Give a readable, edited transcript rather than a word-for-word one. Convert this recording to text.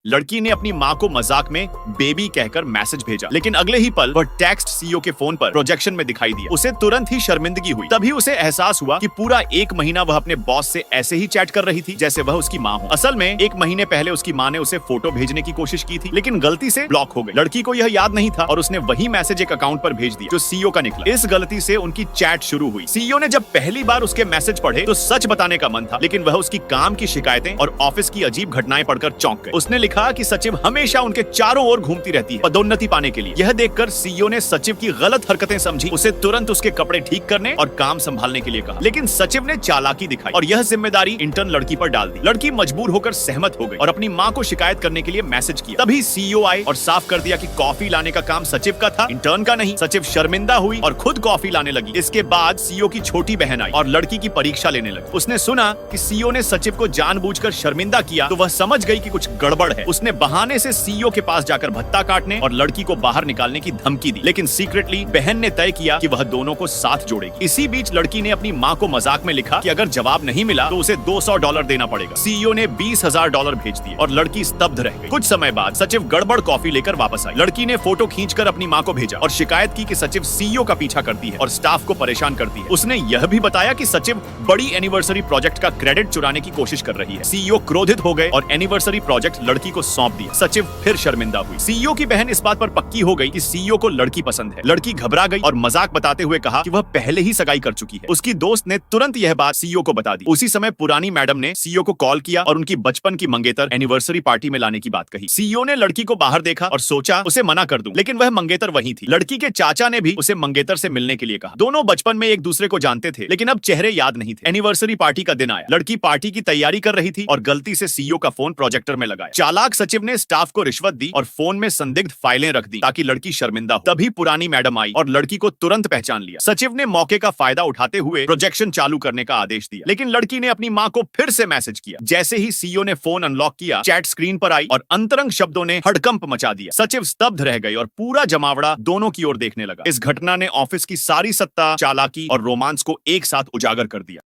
लड़की ने अपनी माँ को मजाक में बेबी कहकर मैसेज भेजा, लेकिन अगले ही पल वह टेक्स्ट सीईओ के फोन पर प्रोजेक्शन में दिखाई दिया। उसे तुरंत ही शर्मिंदगी हुई। तभी उसे एहसास हुआ कि पूरा एक महीना वह अपने बॉस से ऐसे ही चैट कर रही थी जैसे वह उसकी माँ हो। असल में एक महीने पहले उसकी माँ ने उसे फोटो भेजने की कोशिश की थी, लेकिन गलती से ब्लॉक हो गई। लड़की को यह याद नहीं था और उसने वही मैसेज एक अकाउंट पर भेज दिया जो सीईओ का निकला। इस गलती से उनकी चैट शुरू हुई। सीईओ ने जब पहली बार उसके मैसेज पढ़े तो सच बताने का मन था, लेकिन वह उसकी काम की शिकायतें और ऑफिस की अजीब घटनाएं पढ़कर चौंक गए। उसने लिखा कि सचिव हमेशा उनके चारों ओर घूमती रहती है पदोन्नति पाने के लिए। यह देखकर सीईओ ने सचिव की गलत हरकतें समझी, उसे तुरंत उसके कपड़े ठीक करने और काम संभालने के लिए कहा। लेकिन सचिव ने चालाकी दिखाई और यह जिम्मेदारी इंटर्न लड़की पर डाल दी। लड़की मजबूर होकर सहमत हो गई और अपनी माँ को शिकायत करने के लिए मैसेज किया। तभी सीईओ आए और साफ कर दिया कि कॉफी लाने का काम सचिव का था, इंटर्न का नहीं। सचिव शर्मिंदा हुई और खुद कॉफी लाने लगी। इसके बाद सीईओ की छोटी बहन आई और लड़की की परीक्षा लेने लगी। उसने सुना कि सीईओ ने सचिव को जानबूझकर शर्मिंदा किया तो वह समझ गई कि कुछ गड़बड़ है। उसने बहाने से सीईओ के पास जाकर भत्ता काटने और लड़की को बाहर निकालने की धमकी दी, लेकिन सीक्रेटली बहन ने तय किया कि वह दोनों को साथ जोड़ेगी। इसी बीच लड़की ने अपनी माँ को मजाक में लिखा कि अगर जवाब नहीं मिला तो उसे $200 देना पड़ेगा। सीईओ ने $20,000 भेज दिए और लड़की स्तब्ध रह गई। कुछ समय बाद सचिव गड़बड़ कॉफी लेकर वापस आई। लड़की ने फोटो खींचकर अपनी माँ को भेजा और शिकायत की कि सचिव सीईओ का पीछा करती है और स्टाफ को परेशान करती है। उसने यह भी बताया कि सचिव बड़ी एनिवर्सरी प्रोजेक्ट का क्रेडिट चुराने की कोशिश कर रही है। सीईओ क्रोधित हो गए और एनिवर्सरी प्रोजेक्ट लड़की को सौंप दिया। सचिव फिर शर्मिंदा हुई। सीईओ की बहन इस बात पर पक्की हो गई कि सीईओ को लड़की पसंद है। लड़की घबरा गई और मजाक बताते हुए कहा कि वह पहले ही सगाई कर चुकी है। उसकी दोस्त ने तुरंत यह बात सीईओ को बता दी। उसी समय पुरानी मैडम ने सीईओ को कॉल किया और उनकी बचपन की मंगेतर एनिवर्सरी पार्टी में लाने की बात कही। सीईओ ने लड़की को बाहर देखा और सोचा उसे मना कर दूं, लेकिन वह मंगेतर वही थी। लड़की के चाचा ने भी उसे मंगेतर से मिलने के लिए कहा। दोनों बचपन में एक दूसरे को जानते थे, लेकिन अब चेहरे याद नहीं थे। एनिवर्सरी पार्टी का दिन आया। लड़की पार्टी की तैयारी कर रही थी और गलती से सीईओ का फोन प्रोजेक्टर में लगाया। चालाक सचिव ने स्टाफ को रिश्वत दी और फोन में संदिग्ध फाइलें रख दी ताकि लड़की शर्मिंदा हो। तभी पुरानी मैडम आई और लड़की को तुरंत पहचान लिया। सचिव ने मौके का फायदा उठाते हुए प्रोजेक्शन चालू करने का आदेश दिया, लेकिन लड़की ने अपनी माँ को फिर से मैसेज किया। जैसे ही सीईओ ने फोन अनलॉक किया, चैट स्क्रीन पर आई और अंतरंग शब्दों ने हड़कंप मचा दिया। सचिव स्तब्ध रह गए और पूरा जमावड़ा दोनों की ओर देखने लगा। इस घटना ने ऑफिस की सारी सत्ता, चालाकी और रोमांस को एक साथ उजागर कर दिया।